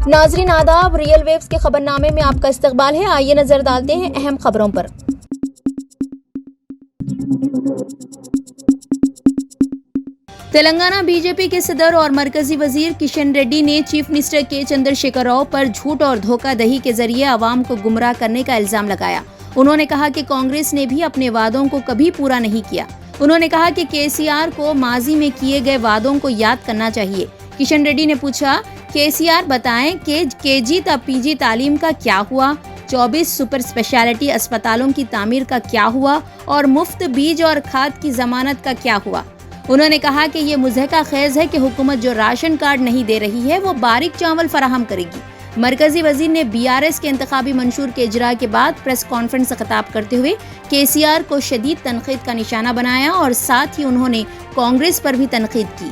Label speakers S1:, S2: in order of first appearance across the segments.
S1: ناظرین آداب، real views کے خبر نامے میں آپ کا استقبال ہے۔ آئیے نظر ڈالتے ہیں اہم خبروں پر۔ تلنگانہ بی جے پی کے صدر اور مرکزی وزیر کشن ریڈی نے چیف منسٹر کے چندر شیکھر راؤ پر جھوٹ اور دھوکہ دہی کے ذریعے عوام کو گمراہ کرنے کا الزام لگایا۔ انہوں نے کہا کہ کانگریس نے بھی اپنے وعدوں کو کبھی پورا نہیں کیا۔ انہوں نے کہا کہ KCR کو ماضی میں کیے گئے وعدوں کو یاد کرنا چاہیے۔ کشن ریڈی نے پوچھا، KCR بتائیں کہ KG تا PG تعلیم کا کیا ہوا، 24 سپر اسپیشلٹی اسپتالوں کی تعمیر کا کیا ہوا اور مفت بیج اور کھاد کی ضمانت کا کیا ہوا۔ انہوں نے کہا کہ یہ مضحکہ خیز ہے کہ حکومت جو راشن کارڈ نہیں دے رہی ہے وہ باریک چاول فراہم کرے گی۔ مرکزی وزیر نے BRS کے انتخابی منشور کے اجرا کے بعد پریس کانفرنس سے خطاب کرتے ہوئے KCR کو شدید تنقید کا نشانہ بنایا اور ساتھ ہی انہوں نے کانگریس پر بھی تنقید کی۔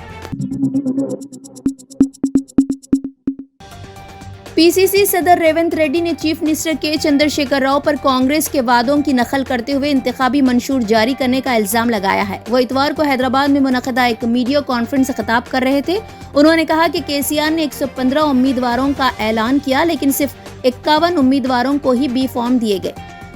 S1: PCC صدر ریونت ریڈی نے چیف منسٹر کے چندر شیکھر راؤ پر کانگریس کے وعدوں کی نقل کرتے ہوئے انتخابی منشور جاری کرنے کا الزام لگایا ہے۔ وہ اتوار کو حیدرآباد میں منعقدہ ایک میڈیا کانفرنس سے خطاب کر رہے تھے۔ انہوں نے کہا کہ KCR نے 115 امیدواروں کا اعلان کیا لیکن صرف 51 امیدواروں کو ہی B فارم دیے گئے۔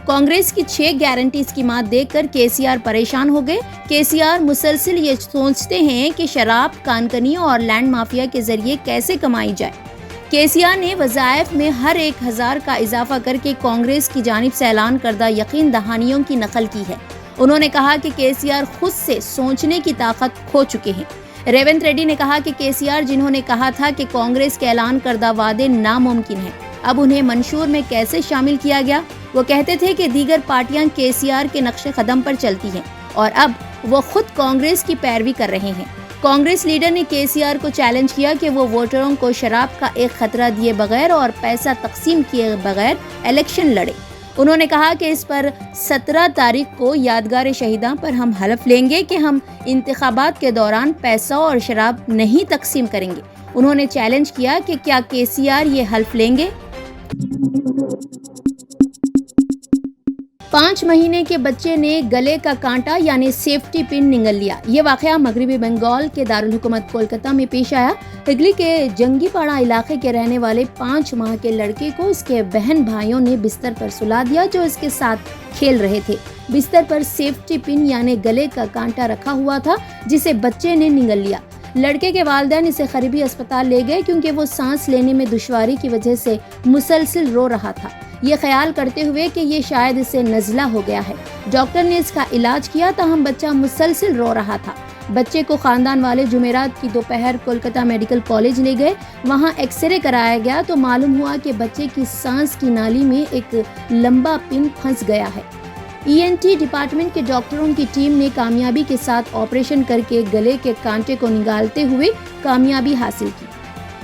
S1: کانگریس کی 6 گارنٹی اسکیمات دیکھ کر KCR پریشان ہو گئے۔ KCR مسلسل یہ سوچتے ہیں کہ شراب، کانکنی اور لینڈ مافیا کے ذریعے کیسے کمائی جائے۔ KCR نے وظائف میں ہر 1000 کا اضافہ کر کے کانگریس کی جانب سے اعلان کردہ یقین دہانیوں کی نقل کی ہے۔ انہوں نے کہا کہ KCR خود سے سوچنے کی طاقت کھو چکے ہیں۔ ریونت ریڈی نے کہا کہ KCR جنہوں نے کہا تھا کہ کانگریس کے اعلان کردہ وعدے ناممکن ہیں، اب انہیں منشور میں کیسے شامل کیا گیا؟ وہ کہتے تھے کہ دیگر پارٹیاں KCR کے نقش قدم پر چلتی ہیں اور اب وہ خود کانگریس کی پیروی کر رہے ہیں۔ کانگریس لیڈر نے KCR کو چیلنج کیا کہ وہ ووٹروں کو شراب کا ایک خطرہ دیے بغیر اور پیسہ تقسیم کیے بغیر الیکشن لڑے۔ انہوں نے کہا کہ اس پر 17 تاریخ کو یادگار شہیداں پر ہم حلف لیں گے کہ ہم انتخابات کے دوران پیسہ اور شراب نہیں تقسیم کریں گے۔ انہوں نے چیلنج کیا کہ کیا KCR یہ حلف لیں گے؟ 5 مہینے کے بچے نے گلے کا کانٹا یعنی سیفٹی پن نگل لیا۔ یہ واقعہ مغربی بنگال کے دارالحکومت کولکتہ میں پیش آیا۔ ہگلی کے جنگی پاڑا علاقے کے رہنے والے 5 ماہ کے لڑکے کو اس کے بہن بھائیوں نے بستر پر سلا دیا جو اس کے ساتھ کھیل رہے تھے۔ بستر پر سیفٹی پن یعنی گلے کا کانٹا رکھا ہوا تھا جسے بچے نے نگل لیا۔ لڑکے کے والدین اسے قریبی اسپتال لے گئے کیونکہ وہ سانس لینے میں دشواری کی وجہ سے مسلسل رو رہا تھا، یہ خیال کرتے ہوئے کہ یہ شاید اسے نزلہ ہو گیا ہے۔ ڈاکٹر نے اس کا علاج کیا تاہم بچہ مسلسل رو رہا تھا۔ بچے کو خاندان والے جمعرات کی دوپہر کولکتہ میڈیکل کالج لے گئے۔ وہاں ایکس رے کرایا گیا تو معلوم ہوا کہ بچے کی سانس کی نالی میں ایک لمبا پن پھنس گیا ہے۔ ENT ڈپارٹمنٹ کے ڈاکٹروں کی ٹیم نے کامیابی کے ساتھ آپریشن کر کے گلے کے کانٹے کو نگالتے ہوئے کامیابی حاصل کی۔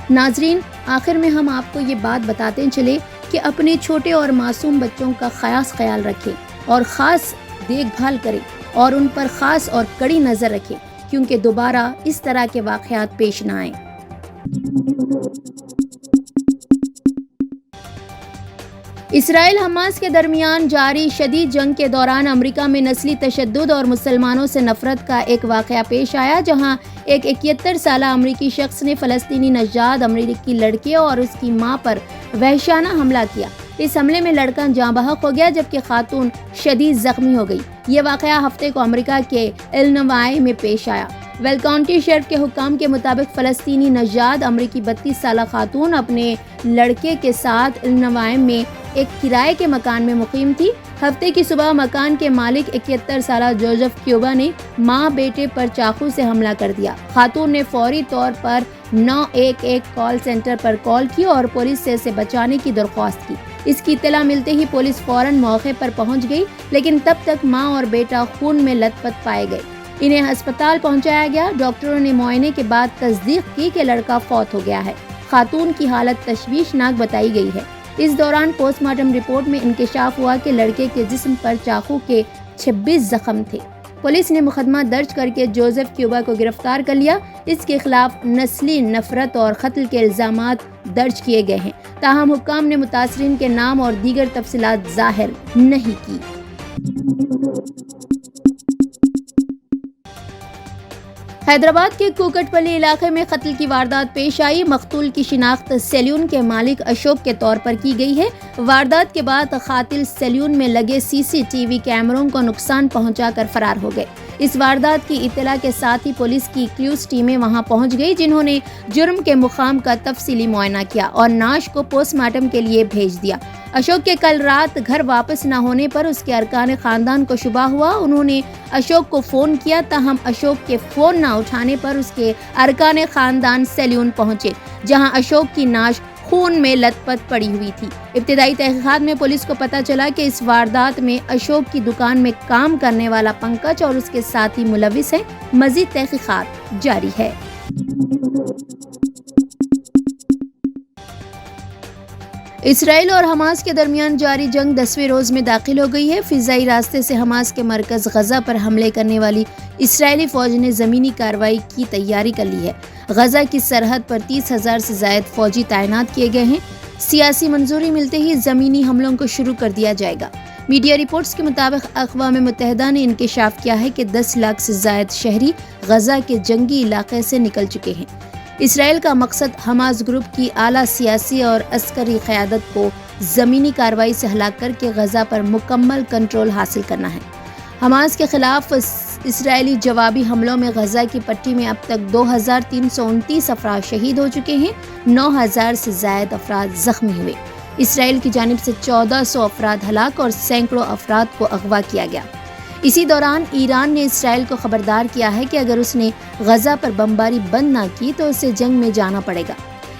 S1: ناظرین، آخر میں ہم آپ کو یہ بات بتاتے چلے کہ اپنے چھوٹے اور معصوم بچوں کا خاص خیال رکھیں اور خاص دیکھ بھال کریں اور ان پر خاص اور کڑی نظر رکھیں کیونکہ دوبارہ اس طرح کے واقعات پیش نہ آئیں۔ اسرائیل حماس کے درمیان جاری شدید جنگ کے دوران امریکہ میں نسلی تشدد اور مسلمانوں سے نفرت کا ایک واقعہ پیش آیا جہاں ایک 71 سالہ امریکی شخص نے فلسطینی نژاد امریکی لڑکے اور اس کی ماں پر وحشیانہ حملہ کیا۔ اس حملے میں لڑکا جاں بحق ہو گیا جبکہ خاتون شدید زخمی ہو گئی۔ یہ واقعہ ہفتے کو امریکہ کے النوائے میں پیش آیا۔ ویل کاؤنٹی شیرف کے حکام کے مطابق فلسطینی نژاد امریکی 32 سالہ خاتون اپنے لڑکے کے ساتھ النوائے میں ایک کرائے کے مکان میں مقیم تھی۔ ہفتے کی صبح مکان کے مالک 71 سالہ جوزف کیوبا نے ماں بیٹے پر چاقو سے حملہ کر دیا۔ خاتون نے فوری طور پر 911 کال سینٹر پر کال کی اور پولیس سے اسے بچانے کی درخواست کی۔ اس کی اطلاع ملتے ہی پولیس فوراً موقع پر پہنچ گئی لیکن تب تک ماں اور بیٹا خون میں لت پت پائے گئے۔ انہیں ہسپتال پہنچایا گیا۔ ڈاکٹروں نے معائنے کے بعد تصدیق کی کہ لڑکا فوت ہو گیا ہے۔ خاتون کی حالت تشویشناک بتائی گئی ہے۔ اس دوران پوسٹ مارٹم رپورٹ میں انکشاف ہوا کہ لڑکے کے جسم پر چاقو کے 26 زخم تھے۔ پولیس نے مقدمہ درج کر کے جوزف کیوبا کو گرفتار کر لیا۔ اس کے خلاف نسلی نفرت اور قتل کے الزامات درج کیے گئے ہیں، تاہم حکام نے متاثرین کے نام اور دیگر تفصیلات ظاہر نہیں کی۔ حیدرآباد کے کوکٹ پلی علاقے میں قتل کی واردات پیش آئی۔ مقتول کی شناخت سیلون کے مالک اشوک کے طور پر کی گئی ہے۔ واردات کے بعد قاتل سیلون میں لگے CCTV کیمروں کو نقصان پہنچا کر فرار ہو گئے۔ اس واردات کی اطلاع کے ساتھ ہی پولیس کی کریوز ٹیمیں وہاں پہنچ گئی، جنہوں نے جرم کے مقام کا تفصیلی معائنہ کیا اور نعش کو پوسٹ مارٹم کے لیے بھیج دیا۔ اشوک کے کل رات گھر واپس نہ ہونے پر اس کے ارکان خاندان کو شبہ ہوا۔ انہوں نے اشوک کو فون کیا، تاہم اشوک کے فون نہ اٹھانے پر اس کے ارکان خاندان سیلون پہنچے، جہاں اشوک کی نعش خون میں لت پت پڑی ہوئی تھی۔ ابتدائی تحقیقات میں پولیس کو پتہ چلا کہ اس واردات میں اشوک کی دکان میں کام کرنے والا پنکج اور اس کے ساتھی ملوث ہیں۔ مزید تحقیقات جاری ہے۔ اسرائیل اور حماس کے درمیان جاری جنگ 10ویں روز میں داخل ہو گئی ہے۔ فضائی راستے سے حماس کے مرکز غزہ پر حملے کرنے والی اسرائیلی فوج نے زمینی کارروائی کی تیاری کر لی ہے۔ غزہ کی سرحد پر 30,000 سے زائد فوجی تعینات کیے گئے ہیں۔ سیاسی منظوری ملتے ہی زمینی حملوں کو شروع کر دیا جائے گا۔ میڈیا رپورٹس کے مطابق اقوام متحدہ نے انکشاف کیا ہے کہ 10 لاکھ سے زائد شہری غزہ کے جنگی علاقے سے نکل چکے ہیں۔ اسرائیل کا مقصد حماس گروپ کی اعلیٰ سیاسی اور عسکری قیادت کو زمینی کارروائی سے ہلاک کر کے غزہ پر مکمل کنٹرول حاصل کرنا ہے۔ حماس کے خلاف اسرائیلی جوابی حملوں میں غزہ کی پٹی میں اب تک 2,329 افراد شہید ہو چکے ہیں، 9,000 سے زائد افراد زخمی ہوئے۔ اسرائیل کی جانب سے 1,400 افراد ہلاک اور سینکڑوں افراد کو اغوا کیا گیا۔ اسی دوران ایران نے اسرائیل کو خبردار کیا ہے کہ اگر اس نے غزہ پر بمباری بند نہ کی تو اسے جنگ میں جانا پڑے گا۔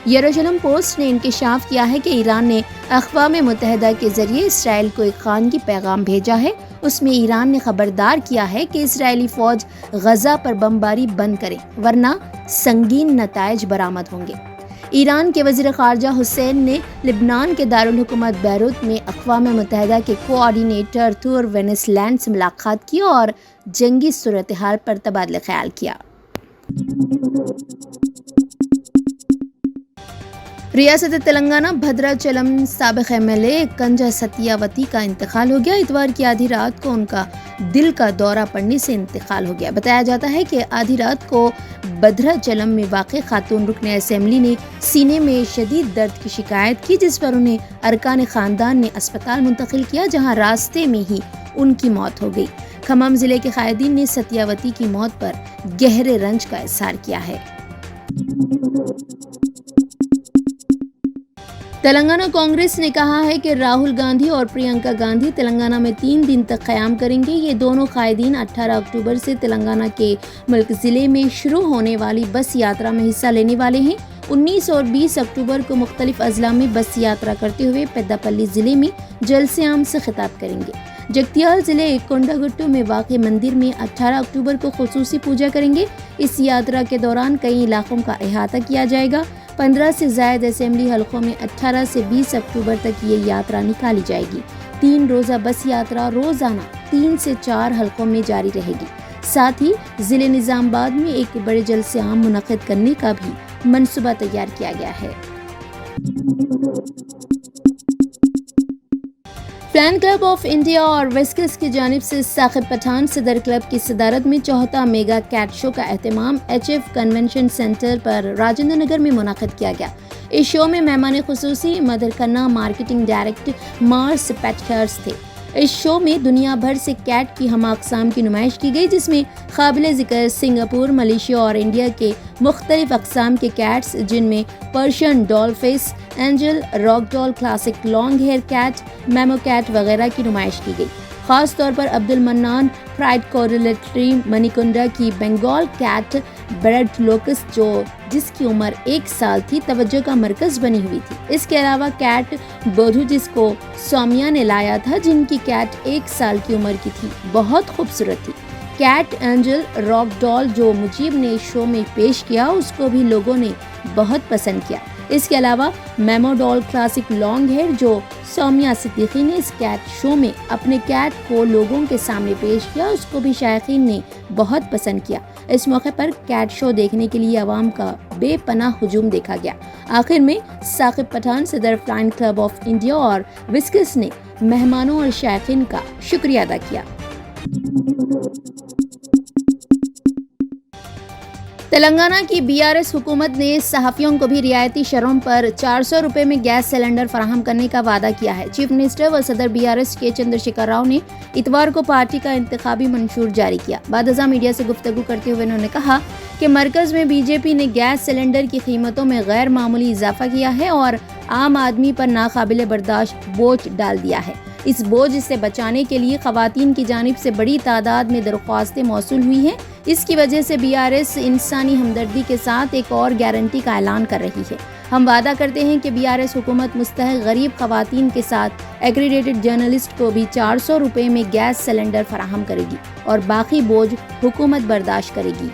S1: یروشلم پوسٹ نے انکشاف کیا ہے کہ ایران نے اقوام متحدہ کے ذریعے اسرائیل کو ایک خانگی پیغام بھیجا ہے۔ اس میں ایران نے خبردار کیا ہے کہ اسرائیلی فوج غزہ پر بمباری بند کرے ورنہ سنگین نتائج برآمد ہوں گے۔ ایران کے وزیر خارجہ حسین نے لبنان کے دارالحکومت بیروت میں اقوام متحدہ کے کوآرڈینیٹر تھور وینس لینڈ سے ملاقات کی اور جنگی صورتحال پر تبادلہ خیال کیا۔ ریاست تلنگانہ بھدراچلم سابق MLA کنجا ستیاوتی کا انتقال ہو گیا۔ اتوار کی آدھی رات کو ان کا دل کا دورہ پڑنے سے انتقال ہو گیا۔ بتایا جاتا ہے کہ آدھی رات کو بھدراچلم میں واقع خاتون رکن اسمبلی نے سینے میں شدید درد کی شکایت کی، جس پر انہیں ارکان خاندان نے اسپتال منتقل کیا، جہاں راستے میں ہی ان کی موت ہو گئی۔ کھمم ضلع کے قائدین نے ستیاوتی کی موت پر گہرے رنج کا اظہار کیا ہے۔ تلنگانہ کانگریس نے کہا ہے کہ راہل گاندھی اور پرینکا گاندھی تلنگانہ میں 3 دن تک قیام کریں گے۔ یہ دونوں قائدین 18 اکتوبر سے تلنگانہ کے ملک ضلع میں شروع ہونے والی بس یاترا میں حصہ لینے والے ہیں۔ 19 اور 20 اکتوبر کو مختلف اضلاع میں بس یاترا کرتے ہوئے پیداپلی ضلع میں جلسے عام سے خطاب کریں گے۔ جگتیال ضلع کونڈاگٹو میں واقع مندر میں 18 اکتوبر کو خصوصی پوجا کریں گے۔ اس یاترا کے دوران کئی علاقوں کا احاطہ کیا جائے گا۔ 15 سے زائد اسمبلی حلقوں میں 18 سے 20 اکتوبر تک یہ یاترا نکالی جائے گی۔ 3 روزہ بس یاترا روزانہ 3 سے 4 حلقوں میں جاری رہے گی۔ ساتھ ہی ضلع نظام آباد میں ایک بڑے جلسے عام منعقد کرنے کا بھی منصوبہ تیار کیا گیا ہے۔ فین کلب آف انڈیا اور وسکس کی جانب سے ثاقب پٹھان صدر کلب کی صدارت میں 4واں میگا کیٹ شو کا اہتمام HF کنونشن سینٹر پر راجندر نگر میں منعقد کیا گیا۔ اس شو میں مہمان خصوصی مدر کھنہ مارکیٹنگ ڈائریکٹر مارس پیٹکرز تھے۔ اس شو میں دنیا بھر سے کیٹ کی ہم اقسام کی نمائش کی گئی، جس میں قابل ذکر سنگاپور، ملیشیا اور انڈیا کے مختلف اقسام کے کیٹس، جن میں Persian doll face, angel, rock doll, classic long hair cat, میمو کیٹ وغیرہ کی نمائش کی گئی۔ خاص طور پر عبد المنان پرائڈ کوریلیٹری منی کنڈا کی بنگال کیٹ بریڈ لوکس، جس کی عمر 1 سال تھی، توجہ کا مرکز بنی ہوئی تھی۔ اس کے علاوہ کیٹ بودھو، جس کو سومیا نے لایا تھا، جن کی کیٹ 1 سال کی عمر کی تھی، بہت خوبصورت تھی۔ کیٹ اینجل راک ڈال جو مجیب نے شو میں پیش کیا، اس کو بھی لوگوں نے بہت پسند کیا۔ اس کے علاوہ میمو ڈال کلاسک لانگ ہیئر جو سومیا صدیقی نے اس کیٹ شو میں اپنے کیٹ کو لوگوں کے سامنے پیش کیا، اس کو بھی شائقین نے بہت پسند کیا۔ اس موقع پر کیٹ شو دیکھنے کے لیے عوام کا بے پناہ ہجوم دیکھا گیا۔ آخر میں ثاقب پٹھان صدر فین کلب آف انڈیا اور وسکس نے مہمانوں اور شائقین کا شکریہ ادا کیا۔ تلنگانہ کی BRS حکومت نے صحافیوں کو بھی رعایتی شرحوں پر 400 روپے میں گیس سلنڈر فراہم کرنے کا وعدہ کیا ہے۔ چیف منسٹر و صدر BRS کے چندر شیکھر راؤ نے اتوار کو پارٹی کا انتخابی منشور جاری کیا۔ بعد ازاں میڈیا سے گفتگو کرتے ہوئے انہوں نے کہا کہ مرکز میں BJP نے گیس سلنڈر کی قیمتوں میں غیر معمولی اضافہ کیا ہے اور عام آدمی پر ناقابل برداشت بوجھ ڈال دیا ہے۔ اس بوجھ سے بچانے کے لیے خواتین کی جانب سے بڑی تعداد میں درخواستیں موصول ہوئی ہیں۔ اس کی وجہ سے BRS انسانی ہمدردی کے ساتھ ایک اور گارنٹی کا اعلان کر رہی ہے۔ ہم وعدہ کرتے ہیں کہ BRS حکومت مستحق غریب خواتین کے ساتھ ایگریڈیٹڈ جرنلسٹ کو بھی 400 روپے میں گیس سلنڈر فراہم کرے گی اور باقی بوجھ حکومت برداشت کرے گی۔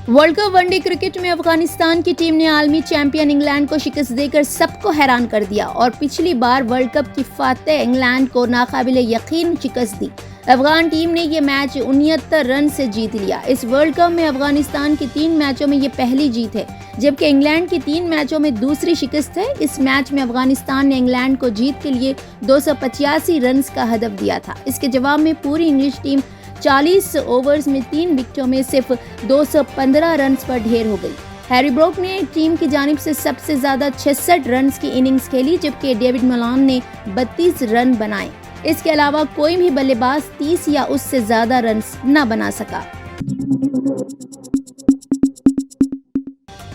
S1: World cup one day cricket میں افغانستان کی ٹیم نے عالمی چیمپئن انگلینڈ کو شکست دے کر سب کو حیران کر دیا اور پچھلی بار ورلڈ کپ کی فاتح انگلینڈ کو ناقابل یقین شکست دی۔ افغان ٹیم نے یہ میچ 69 رن سے جیت لیا۔ اس ورلڈ کپ میں افغانستان کی 3 میچوں میں یہ پہلی جیت ہے، جبکہ انگلینڈ کی 3 میچوں میں دوسری شکست ہے۔ اس میچ میں افغانستان نے انگلینڈ کو جیت کے لیے 285 رنز کا ہدف دیا تھا۔ اس کے جواب میں پوری انگلش ٹیم 40 اوورز میں 3 وکٹوں میں صرف 215 رنز پر ڈھیر ہو گئی۔ ہیری بروک نے ٹیم کی جانب سے سب سے زیادہ 66 رنز کی اننگز کھیلی، جبکہ ڈیوڈ ملان نے 32 رن بنائے۔ اس کے علاوہ کوئی بھی بلے باز 30 یا اس سے زیادہ رنز نہ بنا سکا۔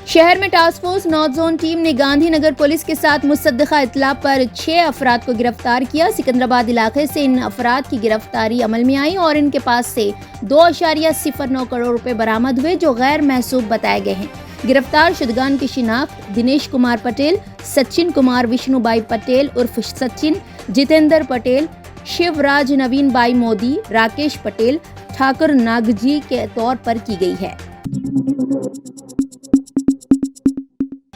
S1: شہر میں task force north zone team نے گاندھی نگر پولیس کے ساتھ مصدقہ اطلاع پر 6 افراد کو گرفتار کیا۔ سکندرآباد علاقے سے ان افراد کی گرفتاری عمل میں آئی اور ان کے پاس سے 2.09 کروڑ روپے برآمد ہوئے جو غیر محسوب بتائے گئے ہیں۔ گرفتار شدگان کی شناخت دنیش کمار پٹیل، سچن کمار وشنو بائی پٹیل عرف سچن، جتیندر پٹیل، شیو راج نوین بائی مودی، راکیش پٹیل، ٹھاکر ناگجی کے طور پر کی گئی ہے۔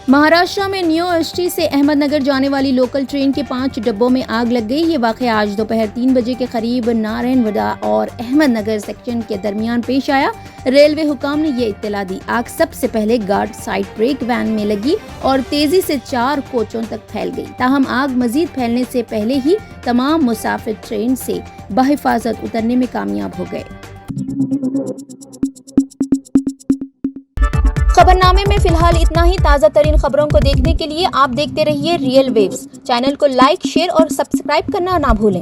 S1: مہاراشٹر میں نیو ایسٹی سے احمد نگر جانے والی لوکل ٹرین کے 5 ڈبوں میں آگ لگ گئی۔ یہ واقعہ آج دوپہر 3 بجے کے قریب نارائن وڈا اور احمد نگر سیکشن کے درمیان پیش آیا۔ ریلوے حکام نے یہ اطلاع دی۔ آگ سب سے پہلے گارڈ سائڈ بریک وین میں لگی اور تیزی سے 4 کوچوں تک پھیل گئی، تاہم آگ مزید پھیلنے سے پہلے ہی تمام مسافر ٹرین سے بحفاظت اترنے میں کامیاب ہو گئے۔ خبرنامے میں فی الحال اتنا ہی۔ تازہ ترین خبروں کو دیکھنے کے لیے آپ دیکھتے رہیے ریئل ویوز۔ چینل کو لائک، شیئر اور سبسکرائب کرنا نہ بھولیں۔